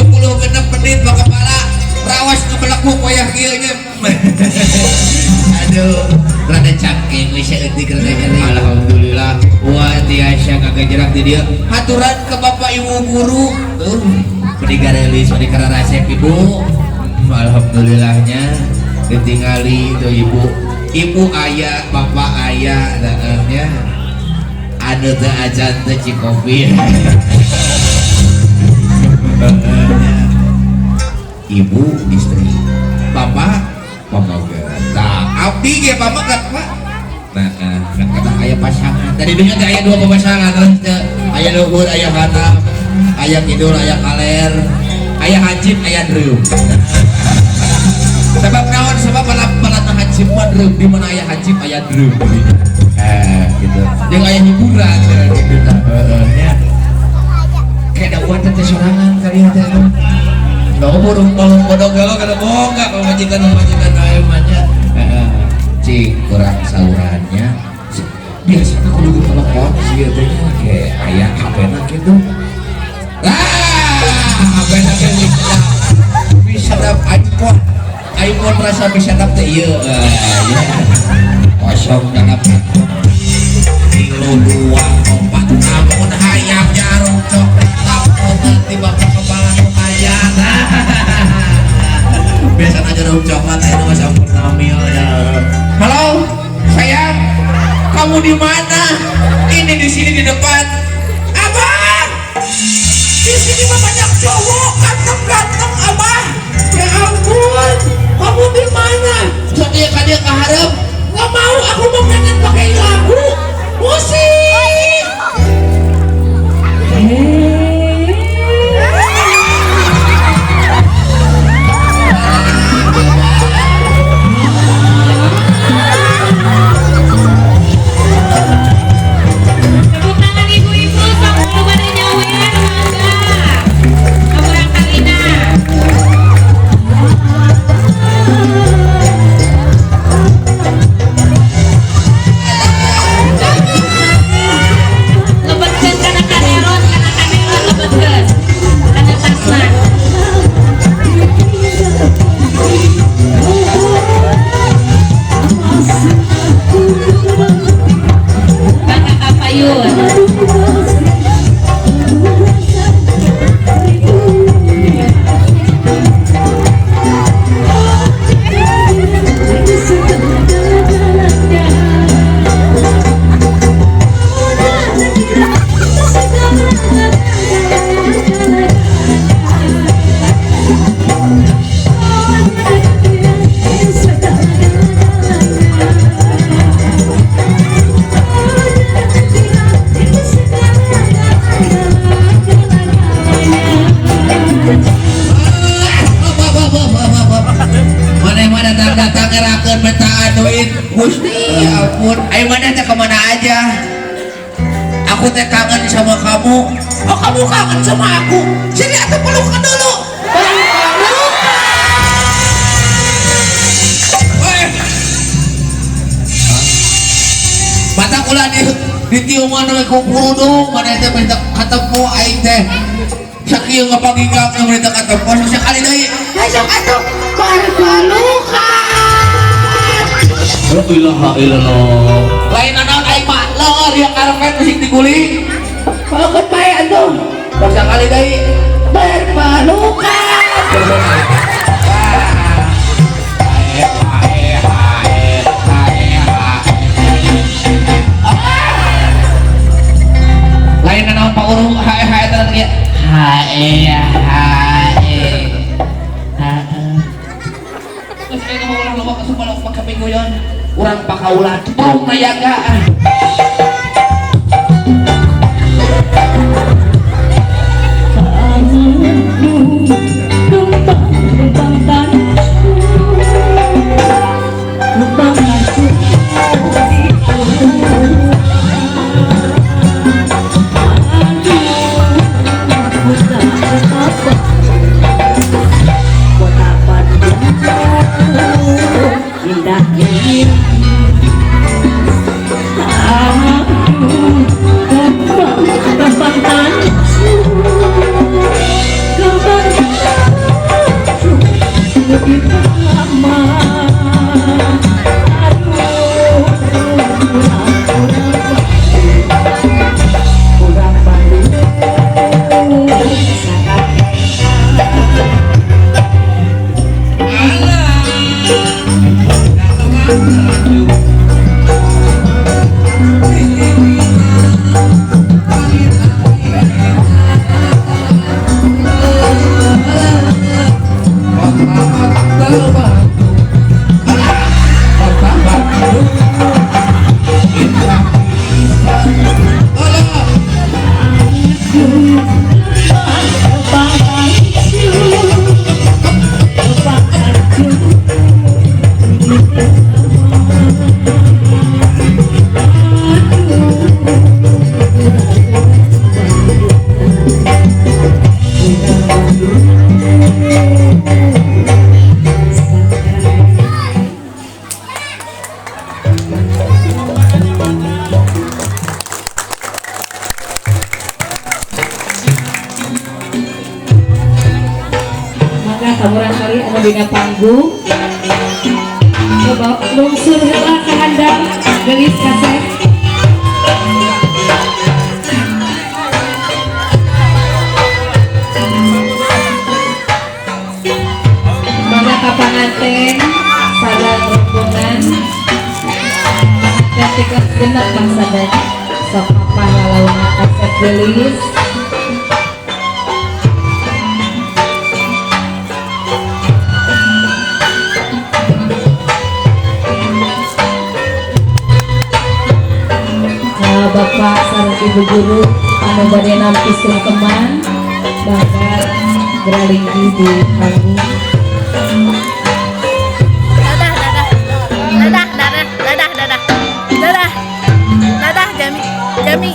menit bak kepala rawas ngebelaku koyah kieunya. Aduh, rada cangking we saeutik rada nyeri. Alhamdulillah. Wah, tiasa kagak jerak di dieu. Haturan ke Bapak Ibu guru. Tuh, peninggarelis peninggaran resep Ibu. Alhamdulillahnya ditinggali tuh Ibu. Ibu ayah, Bapak ayah, dananya ada teh ajan teh cikopi. Ibu istri, Bapak pamagat. Nah, abdi ge pamagat Pak. Nah, kan kata ayah pasangan. Tadi dunia teh aya dua pasangan, aya luhur, aya hanap, aya kidul, aya kaler, aya hajib, aya dreum. Sebab naon? Sebab balap hajib mah dreum, di mana aya hajib aya dreum. Gitu. Jeung aya hiburan gitu nya. Kayak buat teh sorangan kali teh. Nggak burung bodong galau kada boga kalau majikan ayo manya. Cik kurang saurannya. Biasanya kalau di telepon sih teh kayak aya HP-na gitu. HP-na bisa dapat iPhone rasa bisa dapat teh ieu. Kosong dalam kilo 2 4 namun hayang jarum coklat lapor nanti bapak kepala ayah. Biasanya jarum coklat itu mas ampun namil ya. Halo sayang, kamu di mana? Ini di sini di depan. Abang, di sini mah banyak cowok ganteng-ganteng abang. Ya ampun, kamu di mana? Dia keharap. Gak mau, aku mau pengen pakai lagu musik. Tepuk tangan ibu-ibu sama pada nyawer mangga. Kaburang Kalina. Lebetkeun kana kaneron lebetkeun. Kana tasna. Bangka kapayun. Mana datang ngerakeun metaan duit Gusti ampun. Ayo mana teh kemana aja? Aku teh kangen sama kamu. Oh kamu kangen sama aku? Sini atuh pelukan dulu. Mata kula di tiuman we ku kurudung mana teh minta ketemu aing teh. Sakieu ngapaginggang minta ketemu sekali deui. Ayo atuh berpelukan. La ilaha illallah. Lain naon aing mah leueur yang karepet musik diguling. Pelukan bae atuh. Sekali deui berpelukan. Lain naon Pak Urung hae teh ya. Hae. Terus kayak mau ulang loba kesumpah pakai mingguan. Urang pakaulan burung nayaga. Indah samuran kali anu dina panggung. Coba lungsur heula ka handap gelis kaset. Mangga ka panganten sareng rombongan. Ketika genep Kang Sadar sok pahlawan kaset gelis. Bapak sareng ibu guru anu bade nampi sungkeman bakal beralinggi di panggung. Dadah Jami